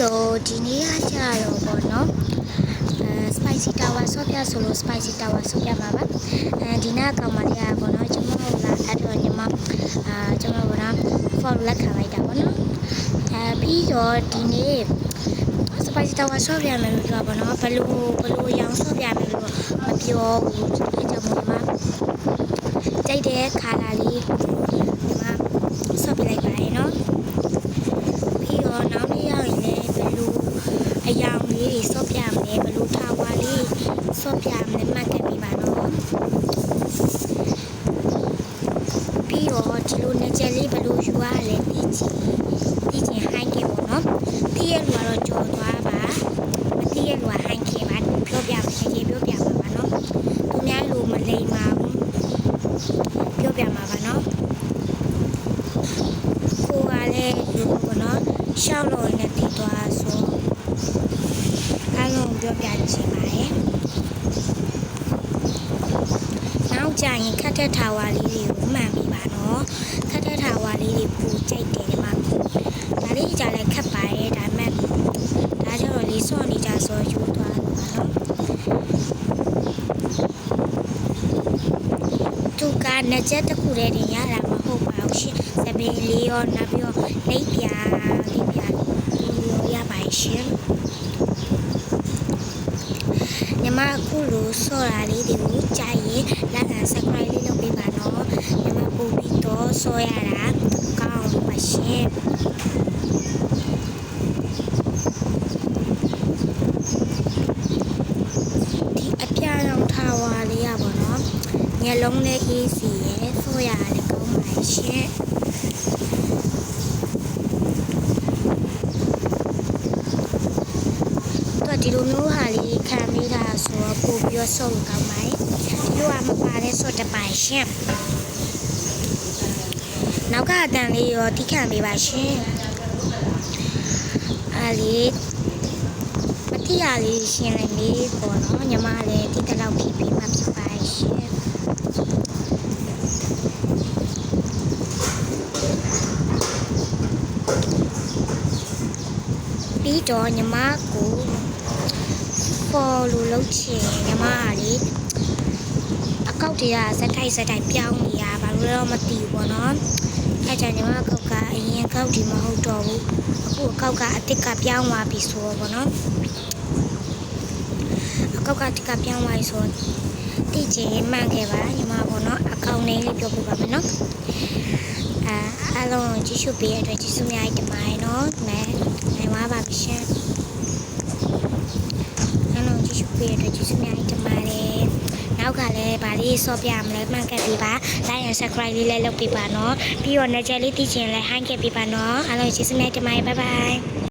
Hello ဒီနေ့ကကြာတော့ပေါ့နော်spicy tower ဆော့ပြဆိုလို့ spicy tower ဆော့ပြမှာပါဒီနေ့ကောင်မလေးကပေါ့နော်ကျွန်မတို့လာအဲ့တော့ညီမကျွန်မပေါ့နော် follow လက်ခံလိုက်တာပေါ့နော်ပြီးတော့ဒီနေ့ spicy tower ဆော့ပြမယ်လို့ပြောပါတော့ဘလို့ရောင်ဆော့ပြမယ်လို့မပြောဘူးအဲ့ကြောင့်ညီမကြိုက်တဲ့ခါလာလေးညီမဆော့ပြလိုက်ပါတယ်နော်ပြီးတော့နောက်နေ့ရောက်ရင်လည်းဘလို့အယောင်လေးတွေဆော့ပြမယ်ဘလို့ထာဝါလေးဆော့ပြမယ်မှတ်ခဲ့ပြီးပါနော်ပြီးတော့ဒီလိုနေချက်လေးဘလို့ယူရလဲသိချင်ဟိုင်းခဲ့ပေါ့နော်သိရလို့ကတော့ကြော်သွားပါမသိရလို့ဟိုင်းခဲ့ပါပြောပြမယ်ရေပြောပြမှာပါနော်သူများလိုမလိမ္မာဘူးပြောပြမှာပါနော်ကိုကလည်းဒီလိုပေါ့နော်ရှောက်လို့နဲ့တည်သွားဆိုအားလုံးပြောပြချင်ပါတယ်နောက်ကြရင်ခက်တဲ့ထာဝါလေးတွေကိုမှန်ပြီပါနော်ခက်တဲ့ထာဝါလေးတွေပူကြိုက်တယ်ဒီမှာဒါလေးကြလည်းခက်ပါတယ်ဒါမှဒါကြောင့်လေးစော့နေကြဆိုယူသွားပါနော်သူကနှစ်ချက်တစ်ခုတည်းတင်ရတာမဟုတ်ပါဘူးရှင်စပင်းလေးရောနောက်ပြီးတော့လိပ်ပြာရပါရှင်ညီမအခုလိုဆော့တာလေးတွေကိုကြာရင်လက်ခံ subscribe လေးလုပ်ပေးပါနော်ညီမပို့ပြီးတော့ဆော့ရတာကောင်းပါရှင်ဒီအပြာရောင်ထားဝါလေးရပါတော့ညလုံးလေးအေးစီရဲ့ဆော့ရတာလည်းကောင်းပါရှင်ဒီလိုမျိုးဟာလေးခံမိတာဆိုတော့ပို့ပြီးဆော့လို့ကောင်းပါတယ်ဒီလိုကမပါတဲ့ဆော့တပိုင်ရှင်နောက်ကအတန်လေးရောတိခံပေးပါရှင်အားလေးမတိရလေးရှင်းလိုက်လေးပေါ့နော်ညီမလည်းဒီတလောက်ဖြစ်ပြီးမှဖြစ်ပါရှင်ပြီးတော့ညီမကိုပေါ်လို့လုပ်ချင်ညီမကလေအကောက်တွေကစက်တိုက်ပြောင်းနေရဘာလို့လဲမသိဘူးပေါ့နော်အဲကြောင့်ညီမအကောက်ကအရင်အကောက်ဒီမဟုတ်တော့ဘူးအခုအကောက်ကအစ်စ်ကပြောင်းသွားပြီဆိုတော့ပေါ့နော်အကောက်ကအစ်စ်ကပြောင်းသွားပြီဆိုတော့တိကျရင်မှန်ခဲ့ပါညီမပေါ့နော်အကောက်နည်းလေးပြောပြပါမယ်နော်အားလုံးကြည့်ရှုပေးရတဲ့ကျေးဇူးအများကြီးတင်ပါတယ်နော်နိုင်ပါပါရှင်ပေးရတဲ့ကျေးဇူးများတင်ပါတယ်။နောက်ကလည်းဗာလေးဆော့ပြမလဲမှန်ခဲ့ပြီပါ။ like and subscribe လေးလည်းလုပ်ပေးပါနော်။ပြီးတော့ channel လေးသိချင်လဲ hang ခဲ့ပေးပါနော်။အားလုံးကျေးဇူးများတင်ပါတယ်။ Bye bye